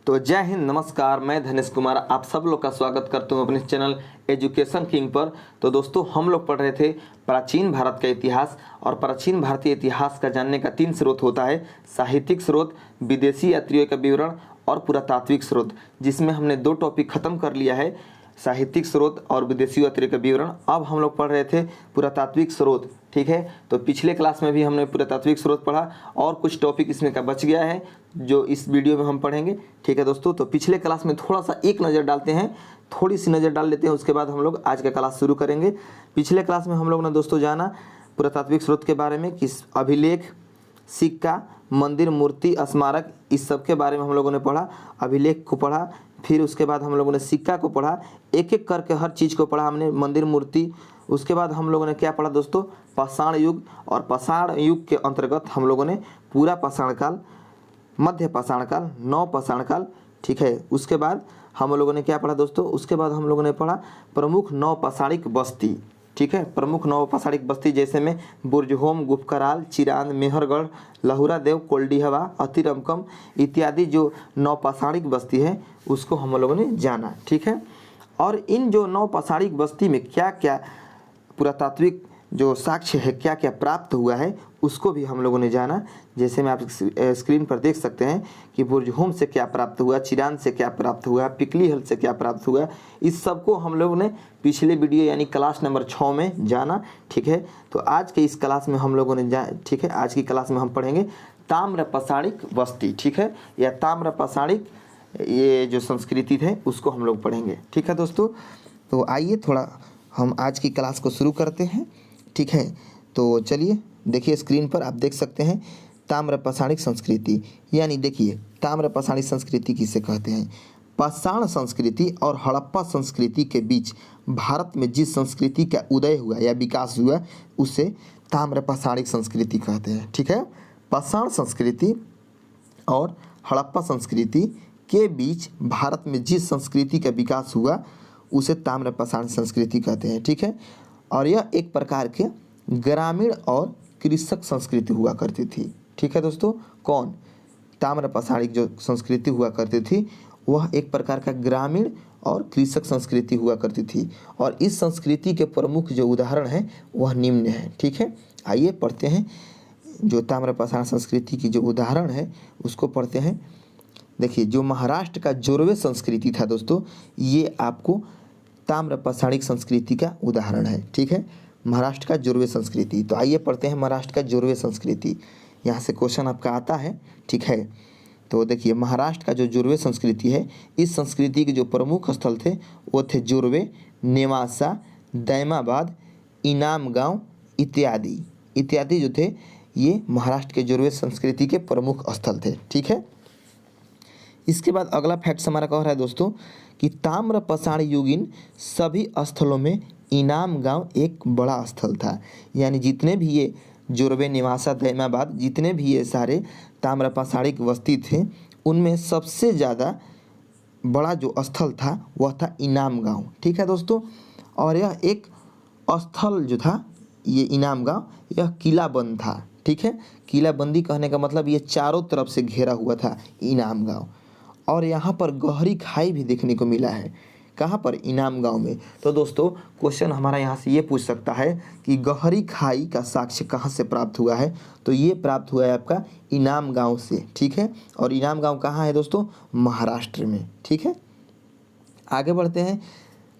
तो जय हिंद, नमस्कार। मैं धनेश कुमार आप सब लोग का स्वागत करता हूँ अपने चैनल एजुकेशन किंग पर। तो दोस्तों, हम लोग पढ़ रहे थे प्राचीन भारत का इतिहास, और प्राचीन भारतीय इतिहास का जानने का 3 स्रोत होता है: साहित्यिक स्रोत, विदेशी यात्रियों का विवरण और पुरातात्विक स्रोत, जिसमें हमने 2 टॉपिक खत्म कर लिया है, साहित्यिक स्रोत और विदेशी यात्रियों का विवरण। अब हम लोग पढ़ रहे थे पुरातात्विक स्रोत, ठीक है। तो पिछले क्लास में भी हमने पुरातात्विक स्रोत पढ़ा और कुछ टॉपिक इसमें का बच गया है जो इस वीडियो में हम पढ़ेंगे, ठीक है दोस्तों। तो पिछले क्लास में थोड़ा सा एक नज़र डालते हैं, थोड़ी सी नज़र डाल लेते हैं, उसके बाद हम लोग आज का क्लास शुरू करेंगे। पिछले क्लास में हम लोग ने दोस्तों जाना पुरातात्विक स्रोत के बारे में, किस अभिलेख, सिक्का, मंदिर, मूर्ति, स्मारक, इस सब के बारे में हम लोगों ने पढ़ा। अभिलेख को पढ़ा, फिर उसके बाद हम लोगों ने सिक्का को पढ़ा, एक एक करके हर चीज़ को पढ़ा हमने, मंदिर, मूर्ति। उसके बाद हम लोगों ने क्या पढ़ा दोस्तों? पाषाण युग, और पाषाण युग के अंतर्गत हम लोगों ने पूरा पाषाण काल, मध्य पाषाण काल, नव पाषाण काल, ठीक है। उसके बाद हम लोगों ने क्या पढ़ा दोस्तों? उसके बाद हम लोगों ने पढ़ा प्रमुख नव पाषाणिक बस्ती, ठीक है। प्रमुख नव पाषाणिक बस्ती जैसे में बुर्जहोम, गुफकराल, चिरांद, मेहरगढ़, लहुरा देव, कोल्डीहवा, अतिरमकम इत्यादि जो नव पाषाणिक बस्ती है उसको हम लोगों ने जाना, ठीक है। और इन जो नव पाषाणिक बस्ती में क्या क्या पुरातात्विक जो साक्ष्य है, क्या क्या प्राप्त हुआ है, उसको भी हम लोगों ने जाना। जैसे में आप स्क्रीन पर देख सकते हैं कि बुर्जहोम से क्या प्राप्त हुआ, चिरांद से क्या प्राप्त हुआ, पिकली हल से क्या प्राप्त हुआ, इस सब को हम लोगों ने पिछले वीडियो यानी क्लास नंबर 6 में जाना, ठीक है। तो आज के इस क्लास में हम लोगों ने ठीक है, आज की क्लास में हम पढ़ेंगे ताम्र पाषाणिक बस्ती, ठीक है, या ताम्र पाषाणिक ये जो संस्कृति थे उसको हम लोग पढ़ेंगे, ठीक है दोस्तों। तो आइए थोड़ा हम आज की क्लास को शुरू करते हैं, ठीक है। तो चलिए देखिए, स्क्रीन पर आप देख सकते हैं ताम्र पाषाणिक संस्कृति, यानी देखिए ताम्र पाषाणिक संस्कृति किसे कहते हैं? पाषाण संस्कृति और हड़प्पा संस्कृति के बीच भारत में जिस संस्कृति का उदय हुआ या विकास हुआ उसे ताम्र पाषाणिक संस्कृति कहते हैं, ठीक है। पाषाण संस्कृति और हड़प्पा संस्कृति के बीच भारत में जिस संस्कृति का विकास हुआ उसे ताम्र पाषाण संस्कृति कहते हैं, ठीक है। और यह एक प्रकार के ग्रामीण और कृषक संस्कृति हुआ करती थी, ठीक है दोस्तों। कौन? ताम्र पाषाणिक जो संस्कृति हुआ करती थी वह एक प्रकार का ग्रामीण और कृषक संस्कृति हुआ करती थी, और इस संस्कृति के प्रमुख जो उदाहरण हैं वह निम्न हैं, ठीक है। आइए पढ़ते हैं जो ताम्र पाषाण संस्कृति की जो उदाहरण है उसको पढ़ते हैं। देखिए, जो महाराष्ट्र का जोरवे संस्कृति था दोस्तों, ये आपको ताम्र पाषाणिक संस्कृति का उदाहरण है, ठीक है। महाराष्ट्र का जोरवे संस्कृति, तो आइए पढ़ते हैं महाराष्ट्र का जोरवे संस्कृति। यहाँ से क्वेश्चन आपका आता है, ठीक है। तो देखिए, महाराष्ट्र का जो जोरवे संस्कृति है, इस संस्कृति के जो प्रमुख स्थल थे वो थे जोरवे, नेवासा, दैमाबाद, इनाम गाँव इत्यादि इत्यादि जो थे ये महाराष्ट्र के जोरवे संस्कृति के प्रमुख स्थल थे, ठीक है। इसके बाद अगला फैक्ट हमारा कह रहा है दोस्तों कि ताम्र पाषाण युगीन सभी स्थलों में इनाम गांव एक बड़ा स्थल था, यानी जितने भी ये जोरवे, निवासा, दैमाबाद, जितने भी ये सारे ताम्र पाषाणिक बस्ती थे उनमें सबसे ज़्यादा बड़ा जो स्थल था वह था इनाम गांव, ठीक है दोस्तों। और यह एक स्थल जो था ये इनाम गांव, यह किलाबंद था, ठीक है। किलाबंदी कहने का मतलब ये चारों तरफ से घेरा हुआ था इनाम गांव, और यहाँ पर गहरी खाई भी देखने को मिला है। कहाँ पर? इनाम गांव में। तो दोस्तों, क्वेश्चन हमारा यहाँ से ये पूछ सकता है कि गहरी खाई का साक्ष्य कहाँ से प्राप्त हुआ है? तो ये प्राप्त हुआ है आपका इनाम गांव से, ठीक है। और इनाम गांव कहाँ है दोस्तों? महाराष्ट्र में, ठीक है। आगे बढ़ते हैं।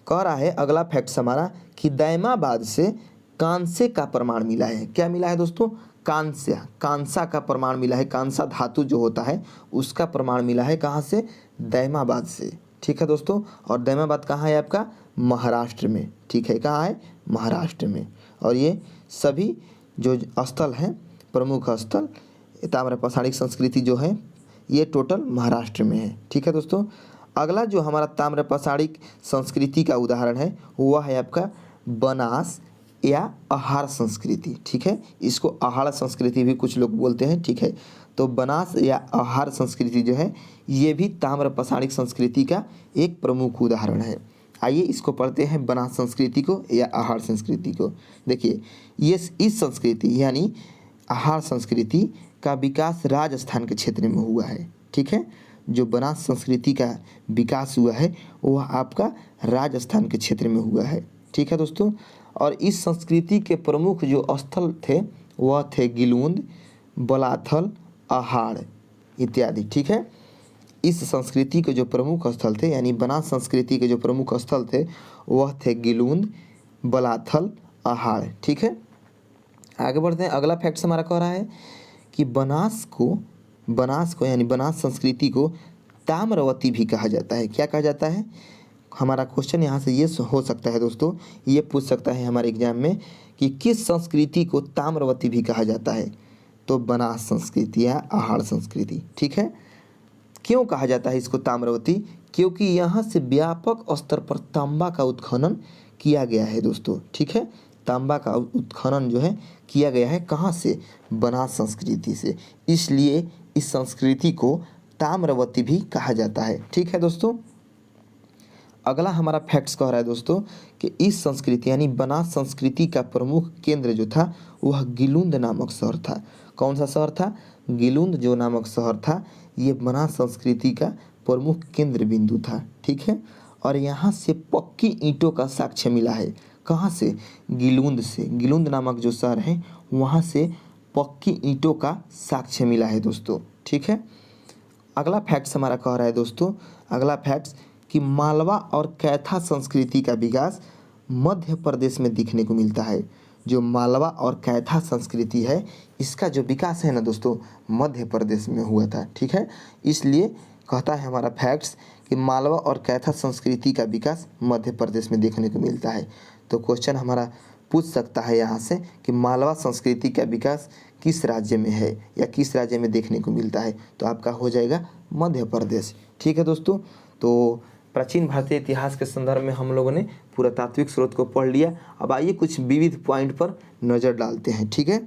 कह रहा है अगला फैक्ट हमारा कि दैमाबाद से कांसे का प्रमाण मिला है। क्या मिला है दोस्तों? कांसा का प्रमाण मिला है। कांसा धातु जो होता है उसका प्रमाण मिला है। कहाँ से? दैमाबाद से, ठीक है दोस्तों। और दैमाबाद कहाँ है आपका? महाराष्ट्र में, ठीक है। कहाँ है? महाराष्ट्र में। और ये सभी जो स्थल हैं, प्रमुख स्थल ताम्र पाषाणिक संस्कृति जो है ये टोटल महाराष्ट्र में है, ठीक है दोस्तों। अगला जो हमारा ताम्र पाषाणिक संस्कृति का उदाहरण है वह है आपका बनास या आहार संस्कृति, ठीक है। इसको आहार संस्कृति भी कुछ लोग बोलते हैं, ठीक है। तो बनास या आहार संस्कृति जो है ये भी ताम्र पाषाणिक संस्कृति का एक प्रमुख उदाहरण है। आइए इसको पढ़ते हैं, बनास संस्कृति को या आहार संस्कृति को। देखिए, ये इस संस्कृति यानी आहार संस्कृति का विकास राजस्थान के क्षेत्र में हुआ है, ठीक है। जो बनास संस्कृति का विकास हुआ है वह आपका राजस्थान के क्षेत्र में हुआ है। ठीक है दोस्तों। और इस संस्कृति के प्रमुख जो स्थल थे वह थे गिलुंद, बलाथल, अहाड़ इत्यादि। ठीक है। इस संस्कृति के जो प्रमुख स्थल थे यानी बनास संस्कृति के जो प्रमुख स्थल थे वह थे गिलुंद, बलाथल, अहाड़। ठीक है। आगे बढ़ते हैं। अगला फैक्ट्स हमारा कह रहा है कि बनास को यानी बनास संस्कृति को ताम्रवती भी कहा जाता है। क्या कहा जाता है? हमारा क्वेश्चन यहाँ से ये हो सकता है दोस्तों, ये पूछ सकता है हमारे एग्जाम में कि किस संस्कृति को ताम्रवती भी कहा जाता है? तो बनास संस्कृति या अहाड़ संस्कृति। ठीक है। क्यों कहा जाता है इसको ताम्रवती? क्योंकि यहाँ से व्यापक स्तर पर तांबा का उत्खनन किया गया है दोस्तों। ठीक है। तांबा का उत्खनन जो है किया गया है कहाँ से? बनास संस्कृति से, इसलिए इस संस्कृति को ताम्रवती भी कहा जाता है। ठीक है दोस्तों। अगला हमारा फैक्ट्स कह रहा है दोस्तों कि इस संस्कृति यानी बनास संस्कृति का प्रमुख केंद्र जो था वह गिलुंद नामक शहर था। कौन सा शहर था? गिलुंद जो नामक शहर था ये बनास संस्कृति का प्रमुख केंद्र बिंदु था। ठीक है। और यहाँ से पक्की ईंटों का साक्ष्य मिला है। कहाँ से? गिलुंद से। गिलुंद नामक जो शहर है वहाँ से पक्की ईंटों का साक्ष्य मिला है दोस्तों। ठीक है। अगला फैक्ट्स हमारा कह रहा है दोस्तों, अगला फैक्ट्स कि मालवा और कैथा संस्कृति का विकास मध्य प्रदेश में दिखने को मिलता है। जो मालवा और कैथा संस्कृति है इसका जो विकास है ना दोस्तों मध्य प्रदेश में हुआ था। ठीक है। इसलिए कहता है हमारा फैक्ट्स कि मालवा और कैथा संस्कृति का विकास मध्य प्रदेश में देखने को मिलता है। तो क्वेश्चन हमारा पूछ सकता है यहाँ से कि मालवा संस्कृति का विकास किस राज्य में है या किस राज्य में देखने को मिलता है? तो आपका हो जाएगा मध्य प्रदेश। ठीक है दोस्तों। तो प्राचीन भारतीय इतिहास के संदर्भ में हम लोगों ने पुरातात्विक स्रोत को पढ़ लिया। अब आइए कुछ विविध पॉइंट पर नज़र डालते हैं। ठीक है।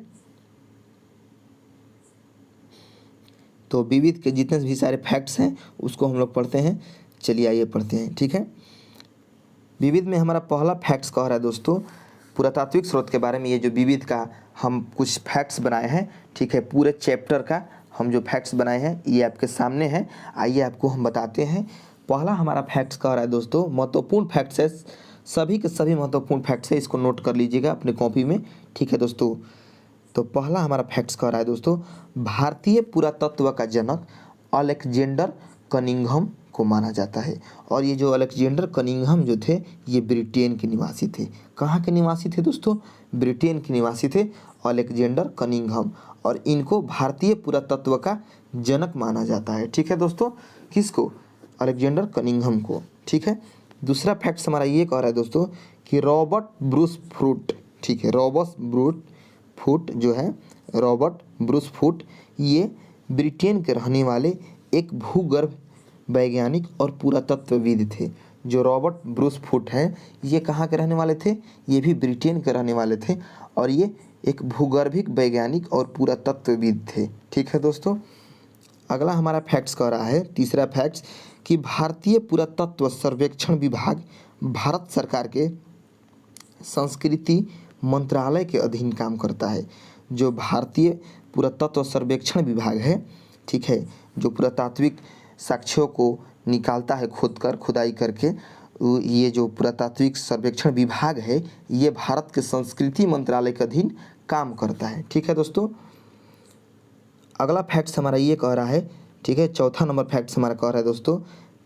तो विविध के जितने भी सारे फैक्ट्स हैं उसको हम लोग पढ़ते हैं। चलिए आइए पढ़ते हैं। ठीक है। विविध में हमारा पहला फैक्ट्स कह रहा है दोस्तों पुरातात्विक स्रोत के बारे में। ये जो विविध का हम कुछ फैक्ट्स बनाए हैं। ठीक है। पूरे चैप्टर का हम जो फैक्ट्स बनाए हैं ये आपके सामने हैं। आइए आपको हम बताते हैं। पहला हमारा फैक्ट्स कह रहा है दोस्तों महत्वपूर्ण फैक्ट्स है, सभी के सभी महत्वपूर्ण फैक्ट्स है, इसको नोट कर लीजिएगा अपने कॉपी में। ठीक है दोस्तों। तो पहला हमारा फैक्ट्स कह रहा है दोस्तों भारतीय पुरातत्व का जनक अलेक्जेंडर कनिंघम को माना जाता है। और ये जो अलेक्जेंडर कनिंघम जो थे ये ब्रिटेन के निवासी थे। कहाँ के निवासी थे दोस्तों? ब्रिटेन के निवासी थे अलेक्जेंडर कनिंघम। और इनको भारतीय पुरातत्व का जनक माना जाता है। ठीक है दोस्तों। किसको? अलेक्जेंडर कनिंघम को। ठीक है। दूसरा फैक्ट्स हमारा ये कह रहा है दोस्तों कि रॉबर्ट ब्रूस फूट। ठीक है। रॉबर्ट ब्रूस फूट जो है रॉबर्ट ब्रूस फूट ये ब्रिटेन के रहने वाले एक भूगर्भ वैज्ञानिक और पुरातत्वविद थे। जो रॉबर्ट ब्रूस फूट हैं ये कहाँ के रहने वाले थे? ये भी ब्रिटेन के रहने वाले थे और ये एक भूगर्भिक वैज्ञानिक और पुरातत्वविद थे। ठीक है दोस्तों। अगला हमारा फैक्ट्स कह रहा है तीसरा फैक्ट्स कि भारतीय पुरातत्व सर्वेक्षण विभाग भारत सरकार के संस्कृति मंत्रालय के अधीन काम करता है। जो भारतीय पुरातत्व सर्वेक्षण विभाग है, ठीक है, जो पुरातात्विक साक्ष्यों को निकालता है खुदाई करके, ये जो पुरातात्विक सर्वेक्षण विभाग है ये भारत के संस्कृति मंत्रालय के अधीन काम करता है। ठीक है दोस्तों। अगला फैक्ट्स हमारा ये कह रहा है, ठीक है, चौथा नंबर फैक्ट्स हमारा कह रहा है दोस्तों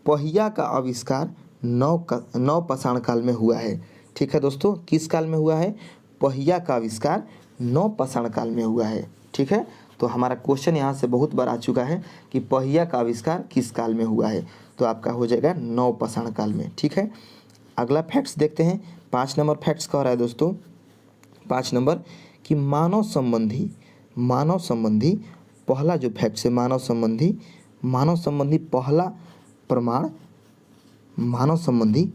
पहिया का आविष्कार नवपाषाण काल में हुआ है। ठीक है दोस्तों। किस काल में हुआ है? पहिया का आविष्कार नवपाषाण काल में हुआ है। ठीक है। तो हमारा क्वेश्चन यहाँ से बहुत बार आ चुका है कि पहिया का आविष्कार किस काल में हुआ है? तो आपका हो जाएगा नवपाषाण काल में। ठीक है। अगला फैक्ट्स देखते हैं। 5 नंबर फैक्ट्स कह रहा है दोस्तों 5 नंबर कि मानव संबंधी पहला जो फैक्ट्स है मानव संबंधी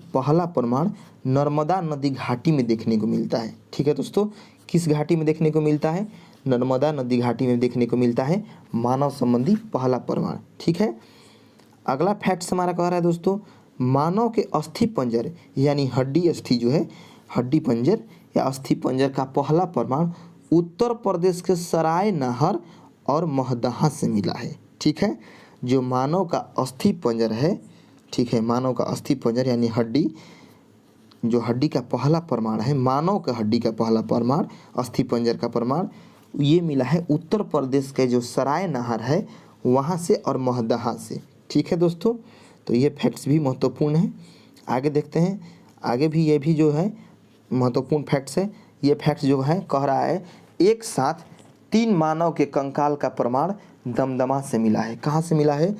पहला प्रमाण नर्मदा नदी घाटी में देखने को मिलता है। ठीक है दोस्तों। किस घाटी में देखने को मिलता है? नर्मदा नदी घाटी में देखने को मिलता है मानव संबंधी पहला प्रमाण। ठीक है। अगला फैक्ट्स हमारा कह रहा है दोस्तों मानव के अस्थि पंजर यानी हड्डी अस्थि जो है हड्डी पंजर या अस्थि पंजर का पहला प्रमाण उत्तर प्रदेश के सराय नहर और महदहा से मिला है। ठीक है। जो मानव का अस्थि पंजर है, ठीक है, मानव का अस्थि पंजर यानी हड्डी, जो हड्डी का पहला प्रमाण है, मानव का हड्डी का पहला प्रमाण, अस्थि पंजर का प्रमाण, ये मिला है उत्तर प्रदेश के जो सराय नहर है वहाँ से और महदहा से। ठीक है दोस्तों, तो ये फैक्ट्स भी महत्वपूर्ण है। आगे देखते हैं, आगे भी ये भी जो है महत्वपूर्ण फैक्ट्स है। ये फैक्ट्स जो है कह रहा है एक साथ 3 मानव के कंकाल का प्रमाण दमदमा से मिला है। कहाँ से मिला है?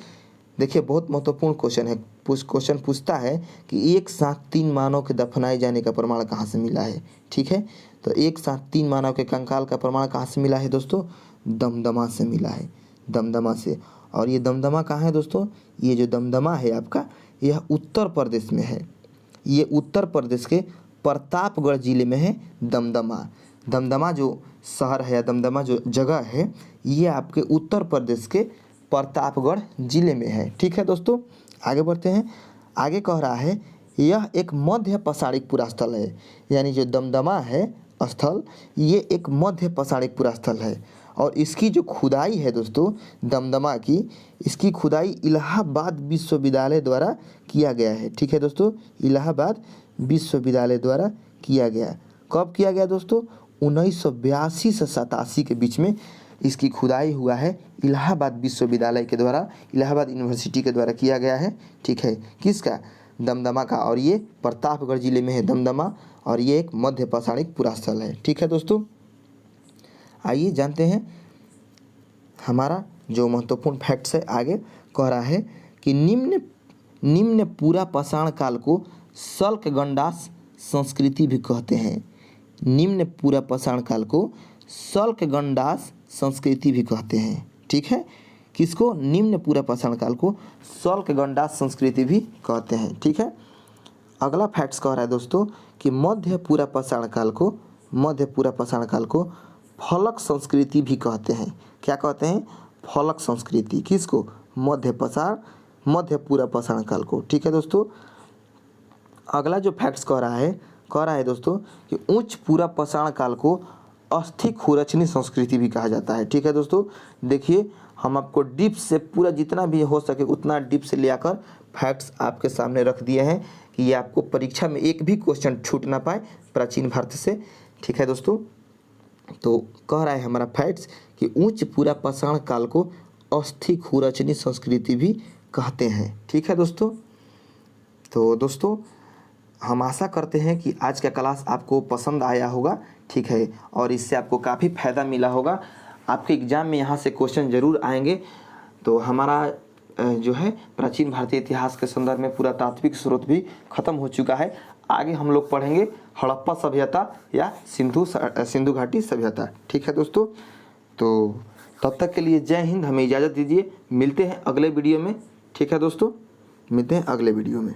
देखिए बहुत महत्वपूर्ण क्वेश्चन है। क्वेश्चन पूछता है कि एक साथ 3 मानव के दफनाए जाने का प्रमाण कहाँ से मिला है। ठीक है, तो एक साथ 3 मानव के कंकाल का प्रमाण कहाँ से मिला है दोस्तों? दमदमा से मिला है, दमदमा से। और ये दमदमा कहाँ है दोस्तों? ये जो दमदमा है आपका, यह उत्तर प्रदेश में है। ये उत्तर प्रदेश के प्रतापगढ़ जिले में है दमदमा। दमदमा जो शहर है या दमदमा जो जगह है, ये आपके उत्तर प्रदेश के प्रतापगढ़ जिले में है। ठीक है दोस्तों, आगे बढ़ते हैं। आगे कह रहा है यह एक मध्य पाषाणिक पुरास्थल है, यानी जो दमदमा है स्थल, ये एक मध्य पाषाणिक पुरास्थल है। और इसकी जो खुदाई है दोस्तों दमदमा की, इसकी खुदाई इलाहाबाद विश्वविद्यालय द्वारा किया गया है। ठीक है दोस्तों, इलाहाबाद विश्वविद्यालय द्वारा किया गया। कब किया गया दोस्तों? 1982 से 87 के बीच में इसकी खुदाई हुआ है, इलाहाबाद विश्वविद्यालय के द्वारा, इलाहाबाद यूनिवर्सिटी के द्वारा किया गया है। ठीक है, किसका? दमदमा का। और ये प्रतापगढ़ जिले में है दमदमा, और ये एक मध्य पाषाणिक पुरास्थल है। ठीक है दोस्तों, आइए जानते हैं हमारा जो महत्वपूर्ण फैक्ट्स है। आगे कह रहा है कि निम्न पूरा पाषाण काल को शल्क गंडास संस्कृति भी कहते हैं। निम्न पूरा पाषाण काल को शल्क गंडास संस्कृति भी कहते हैं। ठीक है, किसको? निम्न पूरा पाषाण काल को शल्क गंडास संस्कृति भी कहते हैं। ठीक है, अगला फैक्ट्स कह रहा है दोस्तों कि मध्य पूरा पाषाण काल को फलक संस्कृति भी कहते हैं। क्या कहते हैं? फलक संस्कृति। किसको? मध्य पूरा पाषाण काल को। ठीक है दोस्तों, अगला जो फैक्ट्स कह रहा है दोस्तों कि उच्च पूरा पाषाण काल को अस्थि खुरचनी संस्कृति भी कहा जाता है। ठीक है दोस्तों, देखिए हम आपको डीप से पूरा जितना भी हो सके उतना डीप से ले आकर फैक्ट्स आपके सामने रख दिए हैं कि ये आपको परीक्षा में एक भी क्वेश्चन छूट ना पाए प्राचीन भारत से। ठीक है दोस्तों, तो कह रहा है हमारा फैक्ट्स कि उच्च पूरा पाषाण काल को अस्थि खुरचनी संस्कृति भी कहते हैं। ठीक है दोस्तों, तो दोस्तों हम आशा करते हैं कि आज का क्लास आपको पसंद आया होगा। ठीक है, और इससे आपको काफ़ी फ़ायदा मिला होगा। आपके एग्ज़ाम में यहाँ से क्वेश्चन ज़रूर आएंगे। तो हमारा जो है प्राचीन भारतीय इतिहास के संदर्भ में पूरा तात्विक स्रोत भी ख़त्म हो चुका है। आगे हम लोग पढ़ेंगे हड़प्पा सभ्यता या सिंधु घाटी सभ्यता। ठीक है दोस्तों, तो तब तक के लिए जय हिंद, हमें इजाज़त दीजिए। मिलते हैं अगले वीडियो में। ठीक है दोस्तों, मिलते हैं अगले वीडियो में।